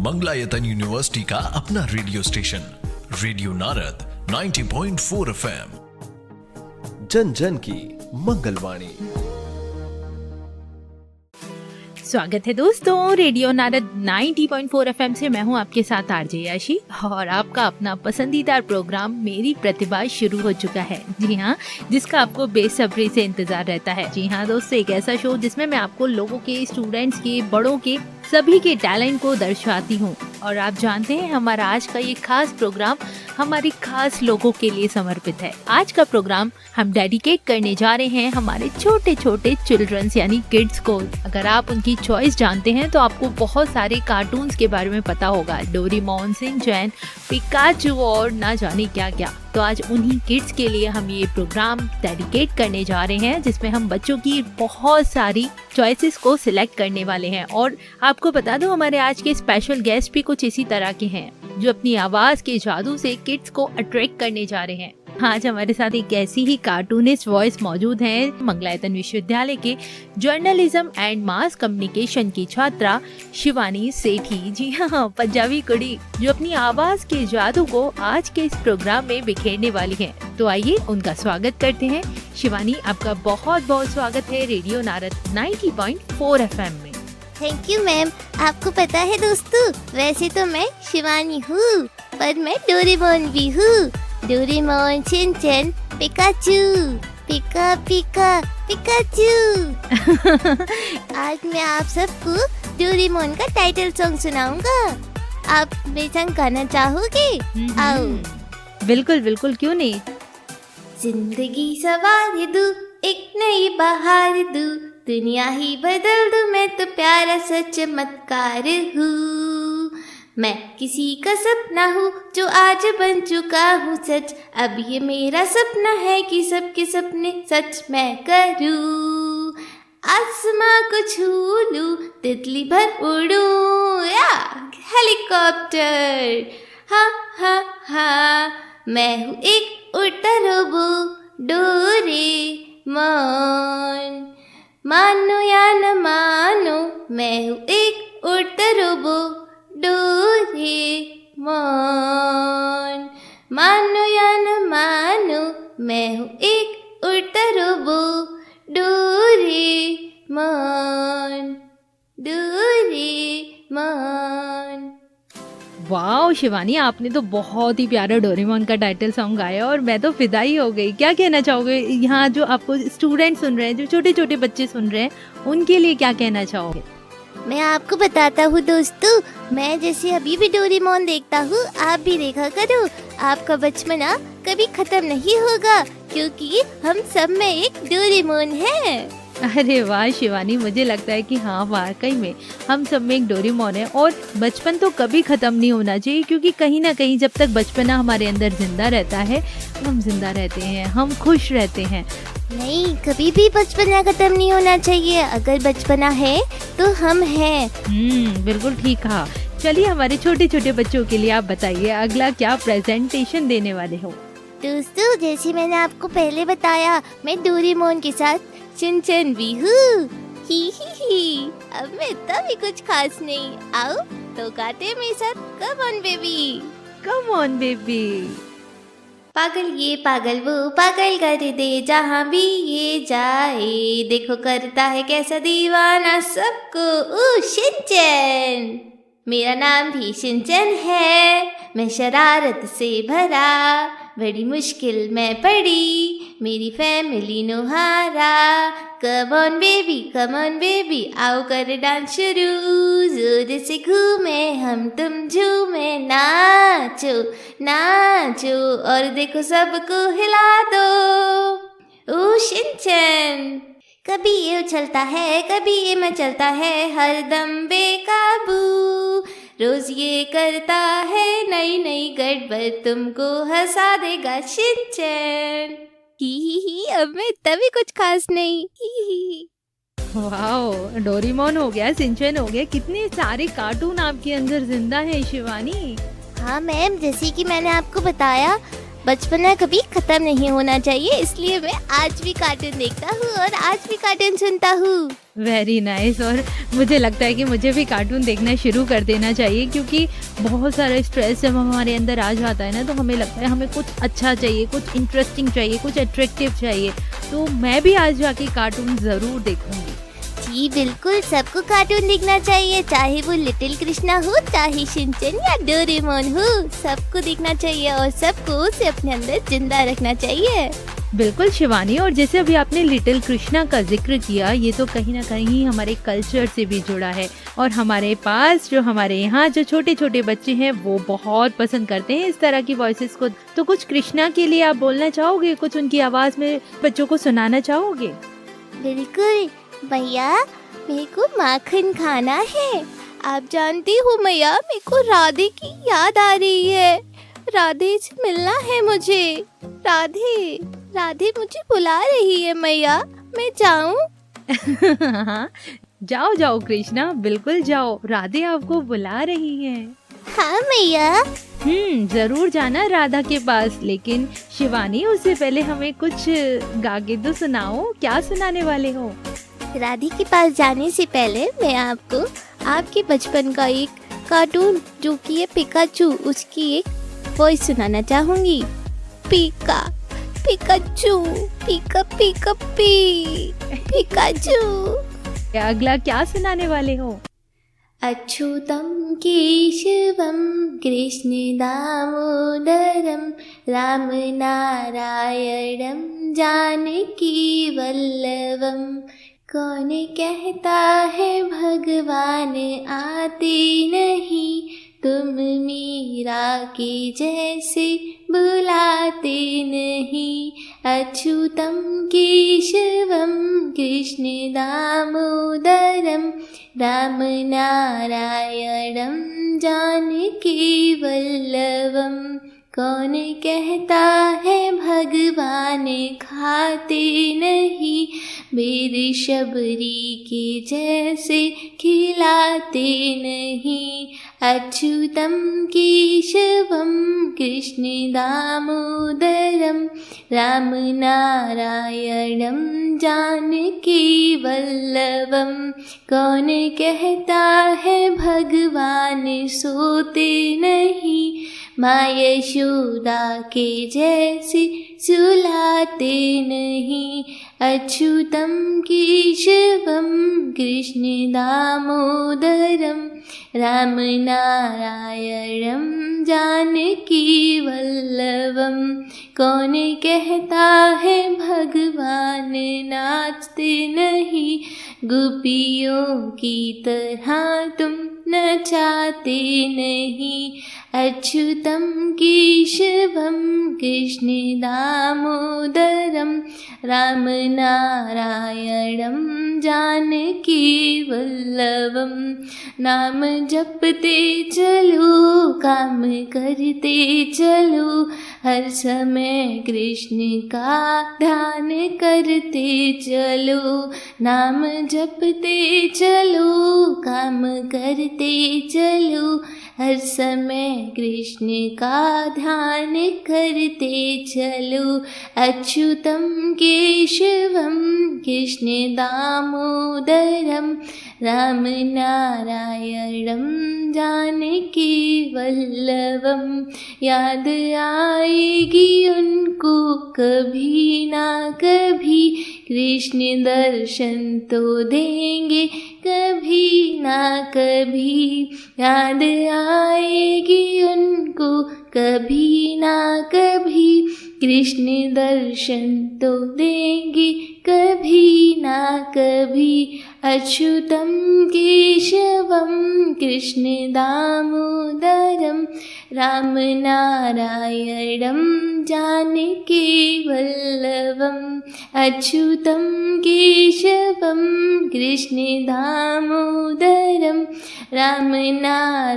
Mangalayatan university का अपना radio station radio Narad 90.4 FM, जन जन की मंगलवाणी। स्वागत है दोस्तों रेडियो नारद 90.4 FM से। मैं हूं आपके साथ आरजे याशी और आपका अपना पसंदीदा प्रोग्राम मेरी प्रतिभा शुरू हो चुका है। जी हाँ, जिसका आपको बेसब्री से इंतजार रहता है। जी हाँ दोस्तों, एक ऐसा शो जिसमें मैं आपको लोगों के, स्टूडेंट्स के, बड़ों के, सभी के टैलेंट को दर्शाती हूँ। और आप जानते हैं हमारा आज का ये खास प्रोग्राम हमारी खास लोगों के लिए समर्पित है। आज का प्रोग्राम हम डेडिकेट करने जा रहे हैं हमारे छोटे छोटे चिल्ड्रंस यानी किड्स को। अगर आप उनकी चॉइस जानते हैं तो आपको बहुत सारे कार्टून्स के बारे में पता होगा, डोरेमोन, शिनचैन, पिकाचू और ना जाने क्या क्या। तो आज उन्हीं किड्स के लिए हम ये प्रोग्राम डेडिकेट करने जा रहे हैं, जिसमें हम बच्चों की बहुत सारी चॉइसेस को सिलेक्ट करने वाले हैं। और आपको बता दूं, हमारे आज के स्पेशल गेस्ट भी कुछ इसी तरह के हैं, जो अपनी आवाज के जादू से किड्स को अट्रैक्ट करने जा रहे हैं। आज हमारे साथ एक ऐसी ही कार्टूनिस्ट वॉइस मौजूद हैं, मंगलायतन विश्वविद्यालय के जर्नलिज्म एंड मास कम्युनिकेशन की छात्रा शिवानी सेठी। जी हाँ, पंजाबी कुड़ी, जो अपनी आवाज के जादू को आज के इस प्रोग्राम में बिखेरने वाली हैं। तो आइए उनका स्वागत करते हैं। शिवानी, आपका बहुत बहुत स्वागत है रेडियो नारद 90.4 FM में। Thank you ma'am. आपको पता है दोस्तों, वैसे तो मैं शिवानी हूँ, पर मैं डोरेमोन भी हूँ। डोरेमोन, शिनचैन, पिकाचू, पिका पिका पिकाचू। आज मैं आप सबको डोरेमोन का टाइटल सॉन्ग सुनाऊंगा। आप मेरे संग गाना चाहोगे? आओ। बिल्कुल बिल्कुल, क्यों नहीं। जिंदगी सवार दूं, एक नई बहार दूं, दुनिया ही बदल दूं, मैं तो प्यारा सा चमत्कार हूँ। मैं किसी का सपना हूँ जो आज बन चुका हूँ सच। अब ये मेरा सपना है कि सबके सपने सच मैं करूँ। आसमां को छू लूं, तितली भर उड़ूं या हेलीकॉप्टर। हाँ हाँ हाँ, मैं हूँ एक उड़ता रोबो डोरेमोन। मानो या न मानो, मैं हूँ एक उड़ता रोबो डोरेमोन। मानो या न मानो, मैं हूँ एक उड़ता robot Doraemon. Doraemon. Wow Shivani, आपने तो बहुत ही प्यारा डोरेमोन का टाइटल सॉन्ग गाया और मैं तो फिदा ही हो गई। क्या कहना चाहोगे यहाँ जो आपको स्टूडेंट सुन रहे हैं, जो छोटे छोटे बच्चे सुन रहे हैं, उनके लिए क्या कहना चाहोगे? मैं आपको बताता हूँ दोस्तों, मैं जैसे अभी भी डोरेमोन देखता हूँ, आप भी देखा करो। आपका बचपना कभी खत्म नहीं होगा, क्योंकि हम सब में एक डोरेमोन है। अरे वाह शिवानी, मुझे लगता है कि हाँ वाकई में हम सब में एक डोरेमोन है। और बचपन तो कभी खत्म नहीं होना चाहिए, क्योंकि कहीं ना कहीं जब तक बचपना हमारे अंदर जिंदा रहता है, हम जिंदा रहते हैं, हम खुश रहते हैं। नहीं, कभी भी बचपना खत्म नहीं होना चाहिए। अगर बचपना है तो हम हैं। बिल्कुल ठीक कहा। चलिए, हमारे छोटे छोटे बच्चों के लिए आप बताइए अगला क्या प्रेजेंटेशन देने वाले हो? दोस्तों, जैसे मैंने आपको पहले बताया, मैं डोरेमोन के साथ शिनचैन भी हूँ। ही। अब मैं इतना भी कुछ खास नहीं। आओ तो गाते हैं मेरे साथ। Come on baby, come on baby. पागल ये पागल वो, पागल कर दे जहाँ भी ये जाए, देखो करता है कैसा दीवाना सबको। ओ शिनचैन, मेरा नाम भी शिनचैन है। मैं शरारत से भरा, बड़ी मुश्किल में पड़ी, मेरी फैमिली नुहारा। कम ऑन बेबी, आओ कर डांस शुरू, जोर से घूमे हम तुम झूमे, नाचो नाचो और देखो सबको हिला दो। ओ शिनचैन, कभी ये उछलता है, कभी ये मचलता है, हरदम बेकाबू, रोज ये करता है नई नई गड़बड़, तुमको हंसा देगा शिनचैन। ही, अब मैं इतना भी कुछ खास नहीं। ही। वाओ, डोरेमोन हो गया, शिनचैन हो गया, कितने सारे कार्टून आपके अंदर जिंदा है शिवानी। हाँ मैम, जैसे कि मैंने आपको बताया, बचपना कभी खत्म नहीं होना चाहिए, इसलिए मैं आज भी कार्टून देखता हूँ और आज भी कार्टून सुनता हूँ। Very nice. और मुझे लगता है कि मुझे भी कार्टून देखना शुरू कर देना चाहिए, क्योंकि बहुत सारा स्ट्रेस जब हमारे अंदर आ जाता है ना, तो हमें लगता है हमें कुछ अच्छा चाहिए, कुछ इंटरेस्टिंग चाहिए, कुछ अट्रैक्टिव चाहिए। तो मैं भी आज जाके कार्टून ज़रूर देखूंगी। जी बिल्कुल, सबको कार्टून देखना चाहिए, चाहे वो लिटिल कृष्णा हो, चाहे शिनचैन या डोरेमोन हो, सबको देखना चाहिए और सबको उसे अपने अंदर जिंदा रखना चाहिए। बिल्कुल शिवानी, और जैसे अभी आपने लिटिल कृष्णा का जिक्र किया, ये तो कहीं ना कहीं हमारे कल्चर से भी जुड़ा है और हमारे पास जो हमारे यहाँ जो छोटे छोटे बच्चे हैं वो बहुत पसंद करते हैं इस तरह की वॉइसेस को। तो कुछ कृष्णा के लिए आप बोलना चाहोगे, कुछ उनकी आवाज़ में बच्चों को सुनाना चाहोगे? बिल्कुल भैया, मेरे को माखन खाना है। आप जानती हो मैया, मेरे को राधे की याद आ रही है। राधे से मिलना है मुझे। राधे राधे मुझे बुला रही है मैया, मैं जाऊं? जाओ जाओ कृष्णा, बिल्कुल जाओ, राधे आपको बुला रही है। हाँ मैया। जरूर जाना राधा के पास, लेकिन शिवानी उससे पहले हमें कुछ गा के तो सुनाओ। क्या सुनाने वाले हो? राधे के पास जाने से पहले मैं आपको आपके बचपन का एक कार्टून जो कि है पिकाचू, उसकी एक वॉइस सुनाना चाहूंगी। पिका पिकाचू, पिका पिका पी, पिकाचू। अगला क्या सुनाने वाले हो? अच्युतं केशवं कृष्ण दामोदरं रामनारायणं जानकी वल्लभं। कौन कहता है भगवान आते नहीं, तुम मीरा के जैसे बुलाते नहीं। अच्युतं केशवं कृष्ण दामोदरं रामनारायणं जानकी वल्लभं। कौन कहता है भगवान खाते नहीं, बेर शबरी के जैसे खिलाते नहीं। अच्युतं केशवं कृष्ण दामोदरं रामनारायणं जानकी वल्लभं। कौन कहता है भगवान सोते नहीं, माँ यशोदा के जैसे सुलाते नहीं। अच्युतं केशवं कृष्ण दामोदरं रामनारायणं जानकी वल्लभं। कौन कहता है भगवान नाचते नहीं, गोपियों की तरह तुम नचाते नहीं। अच्युतं केशवं कृष्ण दामोदरं रामनारायणं जानकी वल्लभं। नाम जपते चलो, काम करते चलो, हर समय कृष्ण का ध्यान करते चलो। नाम जपते चलो, काम करते चलो, हर समय कृष्ण का ध्यान करते चलो। अच्युतं केशवं कृष्ण दामोदरं रामनारायणं जानकी वल्लभं। याद आएगी उनको कभी ना कभी, कृष्ण दर्शन तो देंगे कभी ना कभी। याद आएगी उनको कभी ना कभी, कृष्ण दर्शन तो देंगे कभी ना कभी। अच्युतं केशवं कृष्ण दामोदरं रामनारायणं जानकी वल्लभं। अच्युतं केशवं कृष्ण दामोदरं रामनारायणं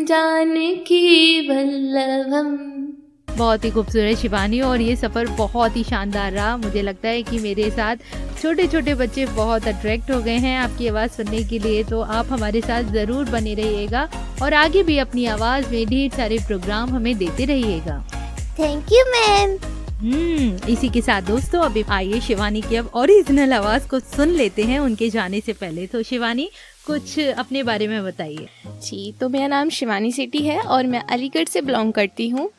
जानकी वल्लभं। बहुत ही खूबसूरत शिवानी, और ये सफ़र बहुत ही शानदार रहा। मुझे लगता है कि मेरे साथ छोटे छोटे बच्चे बहुत अट्रैक्ट हो गए हैं आपकी आवाज़ सुनने के लिए। तो आप हमारे साथ ज़रूर बने रहिएगा और आगे भी अपनी आवाज़ में ढेर सारे प्रोग्राम हमें देते रहिएगा। Thank you ma'am. इसी के साथ दोस्तों अभी आइए शिवानी की अब ओरिजिनल आवाज को सुन लेते हैं उनके जाने से पहले। तो शिवानी कुछ अपने बारे में बताइए। जी, तो मेरा नाम शिवानी सेठी है और मैं अलीगढ़ से बिलोंग करती हूँ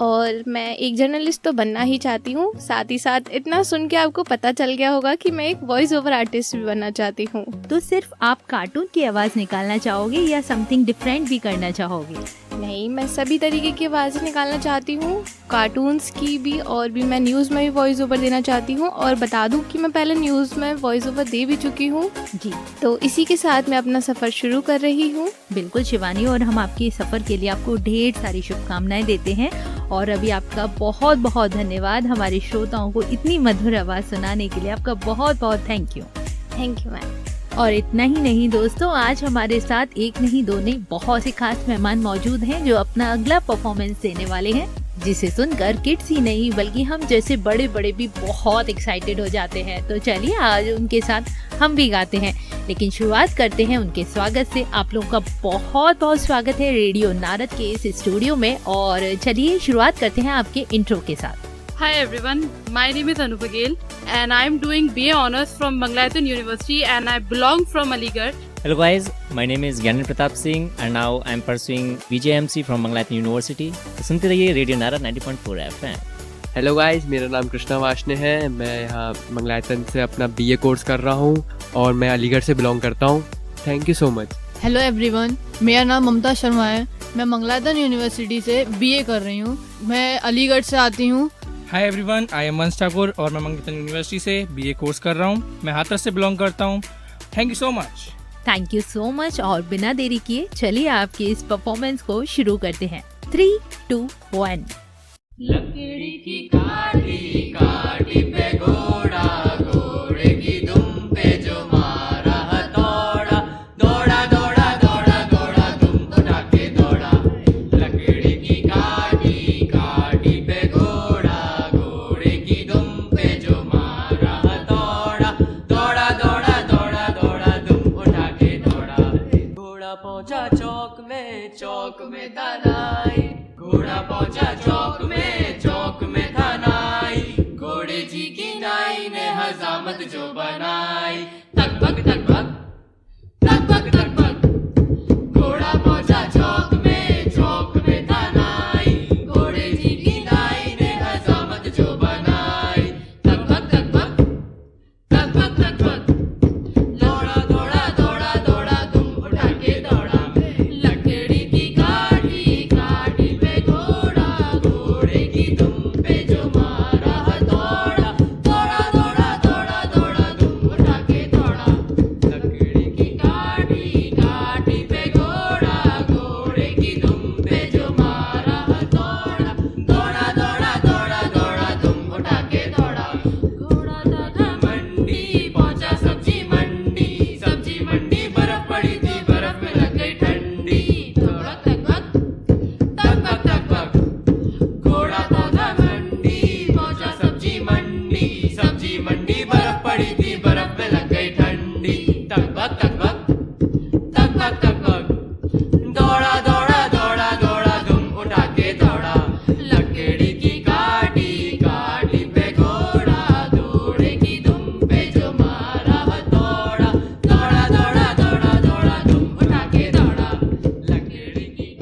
और मैं एक जर्नलिस्ट तो बनना ही चाहती हूँ। साथ ही साथ इतना सुन के आपको पता चल गया होगा कि मैं एक वॉइस ओवर आर्टिस्ट भी बनना चाहती हूँ। तो सिर्फ आप कार्टून की आवाज निकालना चाहोगे या समथिंग डिफरेंट भी करना चाहोगे? नहीं, मैं सभी तरीके की आवाज़ें निकालना चाहती हूँ, कार्टून्स की भी और भी मैं न्यूज़ में भी वॉइस ओवर देना चाहती हूँ। और बता दूँ कि मैं पहले न्यूज़ में वॉइस ओवर दे भी चुकी हूँ जी। तो इसी के साथ मैं अपना सफ़र शुरू कर रही हूँ। बिल्कुल शिवानी, और हम आपके सफर के लिए आपको ढेर सारी शुभकामनाएं देते हैं। और अभी आपका बहुत बहुत धन्यवाद हमारे श्रोताओं को इतनी मधुर आवाज सुनाने के लिए। आपका बहुत बहुत थैंक यू मैम। और इतना ही नहीं दोस्तों, आज हमारे साथ एक नहीं दो नहीं बहुत से खास मेहमान मौजूद हैं जो अपना अगला परफॉर्मेंस देने वाले हैं, जिसे सुनकर किड्स ही नहीं बल्कि हम जैसे बड़े बड़े भी बहुत एक्साइटेड हो जाते हैं। तो चलिए आज उनके साथ हम भी गाते हैं, लेकिन शुरुआत करते हैं उनके स्वागत से। आप लोगों का बहुत बहुत स्वागत है रेडियो नारद के इस स्टूडियो में। और चलिए शुरुआत करते हैं आपके इंट्रो के साथ। Hi everyone, my name is Anupa Gill and I am doing BA Honours from Bangladesh University and I belong from Aligarh. Hello guys, my name is Gyanan Pratap Singh and now I am pursuing BJMC from Bangladesh University. तो सुनते रहिए radio Narad 90.4 FM। Hello guys, मेरा नाम कृष्णा वाशने है। मैं यहाँ मंगलायतन से अपना BA कोर्स कर रहा हूँ और मैं अलीगढ़ से बिलोंग करता हूँ। Thank you so much. Hello everyone, मेरा नाम ममता शर्मा है। मैं मंगलायतन यूनिवर्सिटी से BA कर रही हूँ। मैं अलीगढ़ से आती हूँ। हाय एवरीवन, आई एम वंश ठाकुर और मैं मंगलायतन यूनिवर्सिटी से BA कोर्स कर रहा हूँ। मैं हाथरस से बिलोंग करता हूँ। Thank you so much. Thank you so much. और बिना देरी किए चलिए आपकी इस परफॉर्मेंस को शुरू करते हैं। 3, 2, 1। लकड़ी की काठी काठी पे घोड़ा, घोड़े की दुम पे जो मारा हथौड़ा, दौड़ा दौड़ा दौड़ा दौड़ा दुम उठा के दौड़ा। लकड़ी की काठी काठी पे घोड़ा, घोड़े की दुम पे जो मारा हथौड़ा, दौड़ा दौड़ा दौड़ा दौड़ा दुम उठा के दौड़ा। घोड़ा पहुंचा चौक में था नाई, घोड़ा पहुंचा चौक में था नाई, घोड़े जी की नाई ने हजामत जो बनाई। तक भग तक भग तक भग तक भग। घोड़ा पहुंचा चौक में था नाई, घोड़े जी की नाई ने हजामत जो बनाई। तक भग तक भग तक भग तक भग। दौड़ा दौड़ा दौड़ा दौड़ा दुम उठा के दौड़ा। लकड़ी की काठी काठी पे घोड़ा, घोड़े की दुम पे जो मारा हथौड़ा, दौड़ा दौड़ा दौड़ा दौड़ा दुम उठा के दौड़ा। लकड़ी की काठी काठी पे घोड़ा, घोड़े की दुम पे जो मारा हथौड़ा, दौड़ा दौड़ा दौड़ा दौड़ा दुम उठा के दौड़ा। घोड़ा था मंडी पहुंचा सब्जी मंडी, सब्जी मंडी बर्फ पड़ी थी, बर्फ में लग गई ठंडी। दौड़ा तक भग तक भग तक भग। घोड़ा पहुंचा मंडी पहुंचा सब्जी मंडी, सब्जी मंडी बर्फ पड़ी थी, बर्फ में लग गई ठंडी। तक भग तक भग तक भग तक भग। दौड़ा दौड़ा दौड़ा दौड़ा दुम उठा के दौड़ा। लकड़ी की काठी काठी पे घोड़ा, घोड़े की दुम पे जो मारा हथौड़ा, दौड़ा दौड़ा दौड़ा दौड़ा दुम उठा के दौड़ा। लकड़ी की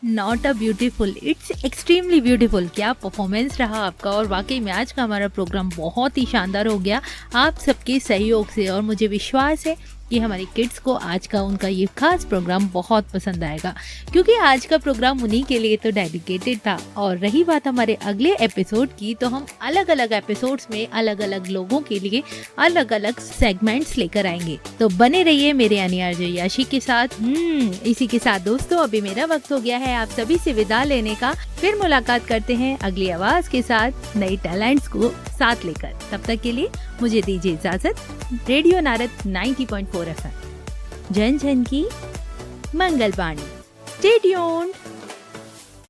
not a beautiful, it's extremely beautiful. क्या परफॉर्मेंस रहा आपका। और वाकई में आज का हमारा प्रोग्राम बहुत ही शानदार हो गया आप सबके सहयोग से। और मुझे विश्वास है कि हमारे किड्स को आज का उनका ये खास प्रोग्राम बहुत पसंद आएगा, क्योंकि आज का प्रोग्राम उन्हीं के लिए तो डेडिकेटेड था। और रही बात हमारे अगले एपिसोड की, तो हम अलग अलग एपिसोड्स में अलग अलग लोगों के लिए अलग अलग सेगमेंट्स लेकर आएंगे। तो बने रहिए मेरे यानी आरजे याशी के साथ। इसी के साथ दोस्तों अभी मेरा वक्त हो गया है आप सभी से विदा लेने का। फिर मुलाकात करते हैं अगली आवाज के साथ, नए टैलेंट्स को साथ लेकर। तब तक के लिए मुझे दीजिए इजाजत। रेडियो नारद 90.4 FM, जन जन की मंगलवाणी। Stay tuned.